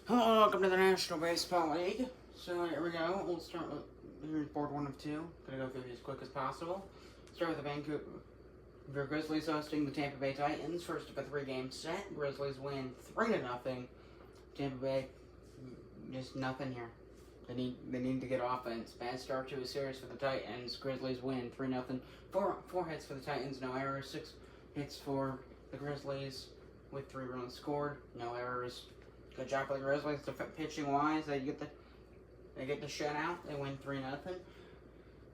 Hello, welcome to the National Baseball League. So here we go. We'll start with here's board 1 of 2. Gonna go through these as quick as possible. Start with the Vancouver Grizzlies hosting the Tampa Bay Titans. First of a 3-game set. Grizzlies win 3-0. Tampa Bay just nothing here. They need to get offense. Bad start to a series for the Titans. Grizzlies win 3-0. Four hits for the Titans, no errors. 6 hits for the Grizzlies with 3 runs scored, no errors. Good job for the Grizzlies. Pitching wise, they get the shutout. They win 3-0.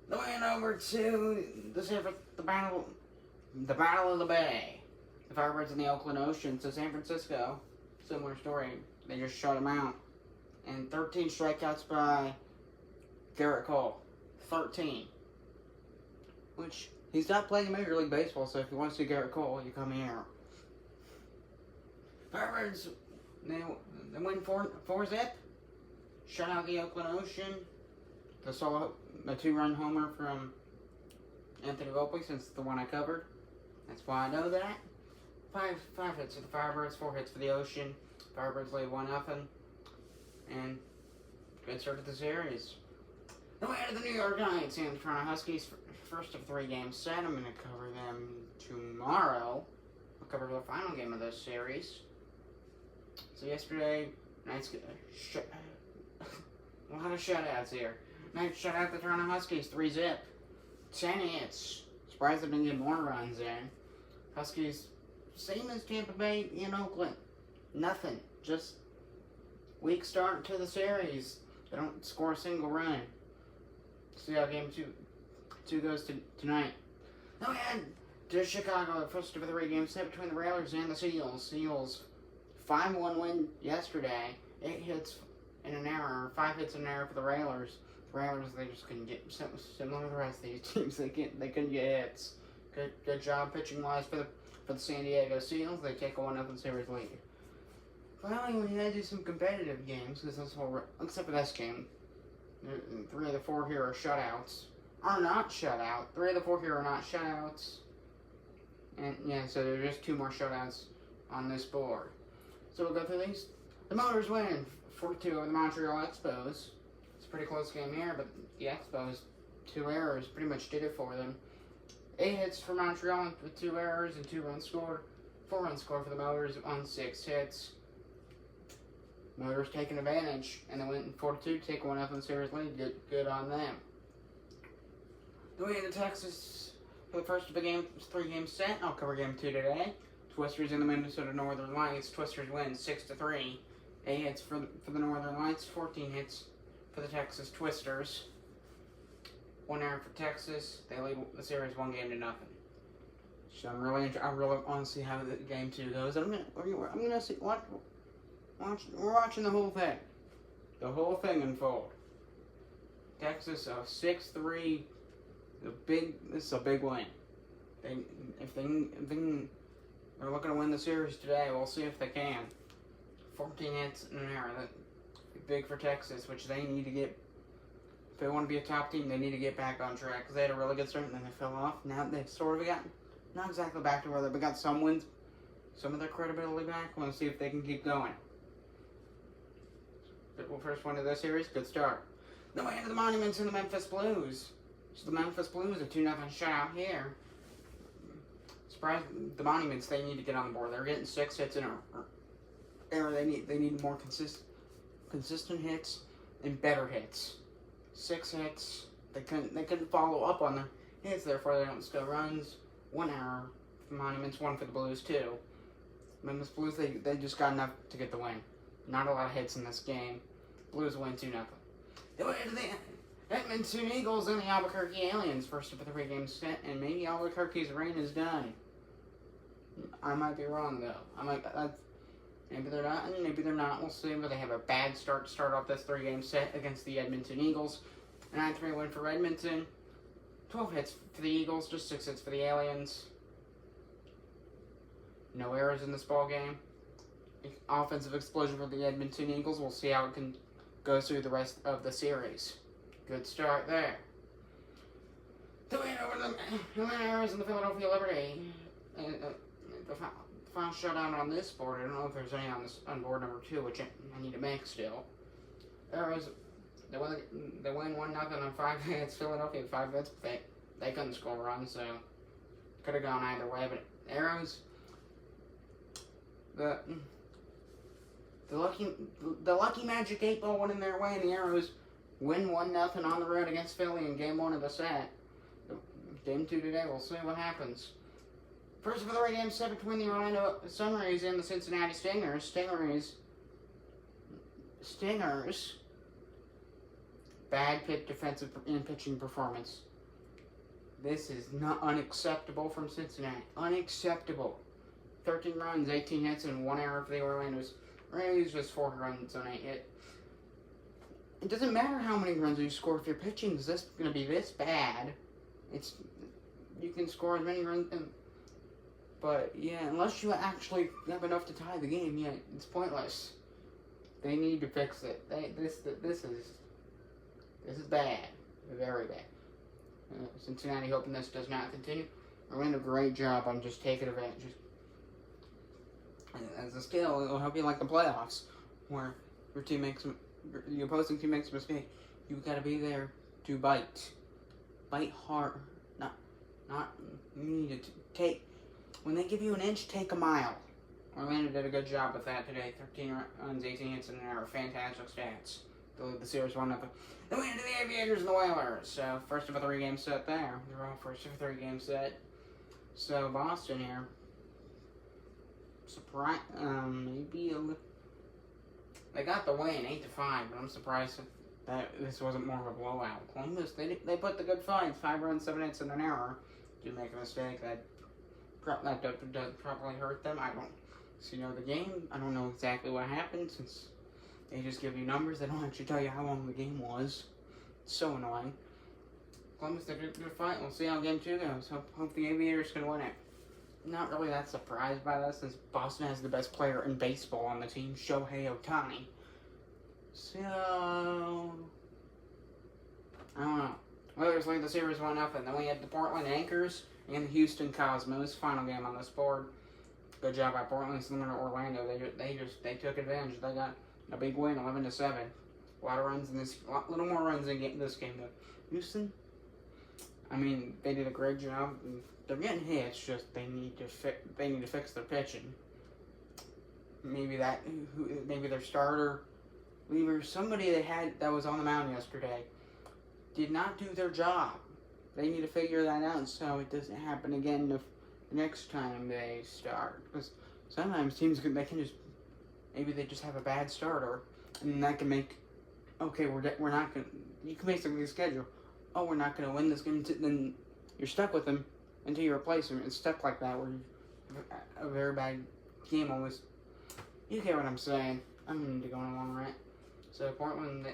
The win over to the battle of the Bay. The Firebirds in the Oakland Ocean. So San Francisco, similar story. They just shut them out. And 13 strikeouts by Garrett Cole. 13. Which, he's not playing Major League Baseball, so if you want to see Garrett Cole, you come here. Firebirds, they win 4-zip. Shut out the Oakland Ocean. The 2-run homer from Anthony Volpe, since the one I covered. That's why I know that. Five hits for the Firebirds, 4 hits for the Ocean. Firebirds lead 1-0. And good start to the series. The way to the New York Giants and the Toronto Huskies, first of 3 games set. I'm going to cover them tomorrow. I'll cover the final game of this series. So yesterday, Knights a lot of shutouts here. Knights shut out the Toronto Huskies 3-zip. 10 hits. Surprised they didn't get more runs in. Huskies, same as Tampa Bay in Oakland. Nothing. Just weak start to the series. They don't score a single run. See how game 2 goes tonight. Then we head to Chicago, the first of a 3-game set between the Railers and the Seals. Seals, 5-1 win yesterday. 8 hits and an error. 5 hits and an error for the Railers. The Railers, they just couldn't get, similar to the rest of these teams, they couldn't get hits. Good job pitching wise for the San Diego Seals. They take a 1-0 series lead. Finally, we had to do some competitive games, because that's what except for this game. 3 of the 4 here are shutouts. Are not shutout. 3 of the 4 here are not shutouts. And yeah, so there are just 2 more shutouts on this board. So we'll go through these. The Motors win 4-2 over the Montreal Expos. It's a pretty close game here, but the Expos, 2 errors pretty much did it for them. 8 hits for Montreal with 2 errors and 2 runs scored. 4 runs scored for the Motors on 6 hits. Motors taking advantage, and they went 4-2 to take 1-0 series lead. Good on them. The way to Texas for the first of the 3-game set. I'll cover game 2 today. Twisters in the Minnesota Northern Lights. Twisters win 6-3. 8 hits for the Northern Lights. 14 hits for the Texas Twisters. 1 error for Texas. They lead the series 1-0. So I really want to see how the game 2 goes. I'm gonna see what. We're watching the whole thing. The whole thing unfold. Texas 6-3. This is a big win. If they're looking to win the series today, we'll see if they can. 14 hits and an error. That's big for Texas, which they need to get. If they want to be a top team, they need to get back on track, because they had a really good start and then they fell off. Now they've sort of gotten, not exactly back to where they've got some wins, some of their credibility back. Want to see if they can keep going. Well, first one of the series, good start. Then we into the Monuments and the Memphis Blues. So the Memphis Blues, a 2-0 shutout here. Surprised the Monuments, they need to get on the board. They're getting 6 hits in a error. They need more consistent hits and better hits. 6 hits. They couldn't follow up on their hits, therefore they don't score runs. 1 error for the Monuments, 1 for the Blues too. Memphis Blues, they just got enough to get the win. Not a lot of hits in this game. Blues win 2-0. They went into the Edmonton Eagles and the Albuquerque Aliens. First of a 3-game set, and maybe Albuquerque's reign is done. I might be wrong though. Maybe they're not, and maybe they're not. We'll see. But they have a bad start off this 3-game set against the Edmonton Eagles. A 9-3 win for Edmonton. 12 hits for the Eagles, just 6 hits for the Aliens. No errors in this ball game. Offensive explosion for the Edmonton Eagles. We'll see how it can go through the rest of the series. Good start there. The win over the Mariners and the Philadelphia Liberty. The final shutout on this board. I don't know if there's any on board number 2, which I need to make still. Arrows, they win 1-0 on 5 hits. Philadelphia had 5 hits, but they couldn't score runs, so could have gone either way. But Arrows, the lucky Magic 8 Ball went in their way, and the Arrows win 1-0 on the road against Philly in Game 1 of the set. Game 2 today, we'll see what happens. First of the 3 game set between the Orlando Sunrays and the Cincinnati Stingers. Stingers. Bad defensive and pitching performance. This is not unacceptable from Cincinnati. Unacceptable. 13 runs, 18 hits, and 1 error for the Orlando Rays. Just 4 runs on 8 hits. It doesn't matter how many runs you score if your pitching is going to be this bad. You can score as many runs, but yeah, unless you actually have enough to tie the game, yeah, it's pointless. They need to fix it. This is bad, very bad. Cincinnati hoping this does not continue. Orlando, great job on just taking advantage. As a skill, it'll help you like the playoffs, where the opposing team makes a mistake. You've got to be there to bite hard. You need to take. When they give you an inch, take a mile. Orlando did a good job with that today. 13 runs, 18 hits, and an error. Fantastic stats. They lead the series 1-0. Then we into the Aviators and the Whalers. So first of a 3 game set there. They're all first of a 3 game set. So Boston here. Surprise. Maybe a little. They got the win 8-5, but I'm surprised that this wasn't more of a blowout. Columbus, they put the good fights. 5 runs, 7 hits, and an error. Do make a mistake that does probably hurt them. I don't know the game. I don't know exactly what happened since they just give you numbers. They don't actually tell you how long the game was. It's so annoying. Columbus did a good fight. We'll see how game 2 goes. Hope the Aviators can win it. Not really that surprised by this since Boston has the best player in baseball on the team, Shohei Ohtani. So I don't know. Whalers lead the series 1-0. Then we had the Portland Anchors and the Houston Cosmos. Final game on this board. Good job by Portland. Similar to Orlando, they took advantage. They got a big win, 11-7. A lot of runs in this, little more runs in this game though. Houston, I mean, they did a great job. They're getting hits. Just they need to fix their pitching. Maybe their starter, reliever, somebody they had that was on the mound yesterday, did not do their job. They need to figure that out so it doesn't happen again the next time they start. Because sometimes teams they just have a bad starter, and that can make we're not gonna. You can basically schedule. Oh, we're not gonna win this game. Then you're stuck with them until you replace them. It's stuck like that where you have a very bad game almost. You get what I'm saying. I'm going to go on a long rant. So Portland,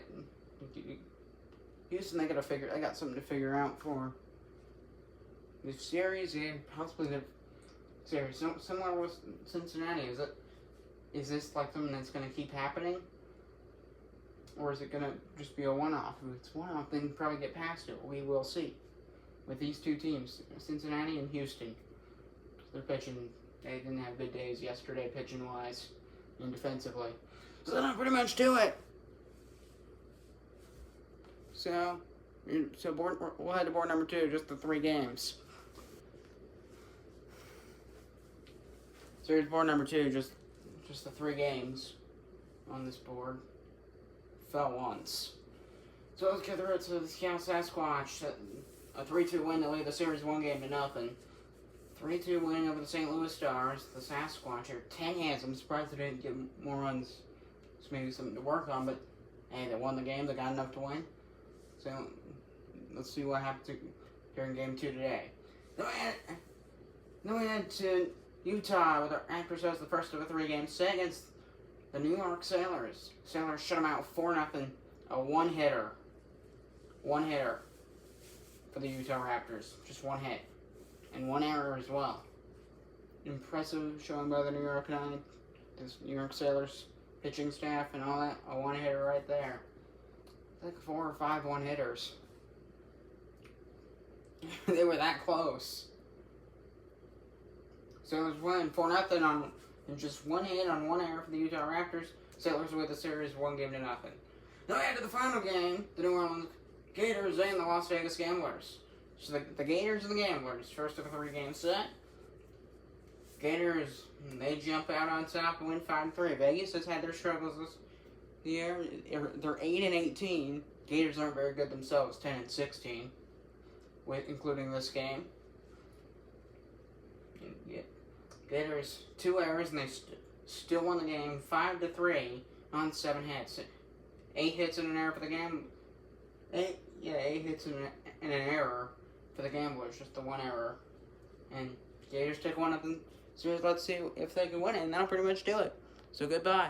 Houston, they got something to figure out for the series and possibly the series. Similar with Cincinnati, is this like something that's going to keep happening, or is it going to just be a one-off? If it's one-off, then probably get past it. We will see. With these 2 teams, Cincinnati and Houston, they're pitching. They didn't have good days yesterday, pitching-wise and defensively. So that'll pretty much do it. So we'll head to board number 2, just the 3 games. So here's board number 2, just the 3 games on this board. Fell once. So let's get through it to the Seattle Sasquatch. A 3-2 win to lead the series 1-0. 3-2 win over the St. Louis Stars. The Sasquatch are 10 hits. I'm surprised they didn't get more runs. It's maybe something to work on, but hey, they won the game. They got enough to win. So let's see what happens during game 2 today. Then we head to Utah with our Actors as the first of a 3 game set against the New York Sailors. Sailors shut them out 4-0. A one-hitter. One-hitter for the Utah Raptors. Just 1 hit. And 1 error as well. Impressive showing by the New York Sailors pitching staff and all that. A 1-hitter right there. It's like 4 or 5 1-hitters. They were that close. Sailors win 4-0 on and just one hit on one error for the Utah Raptors. Sailors with the series 1-0. Now add to the final game, the New Orleans Gators and the Las Vegas Gamblers. So the Gators and the Gamblers, first of a 3-game set. Gators, they jump out on top and win 5-3. Vegas has had their struggles this year. They're 8-18. Gators aren't very good themselves, 10-16, including this game. Yeah. Gators 2 errors and they still won the game 5-3 on 7 hits. 8 hits and an error for the game. 8 hits and an error for the Gamblers, just the 1 error. And Gators took one of them. So let's see if they can win it, and that'll pretty much do it. So goodbye.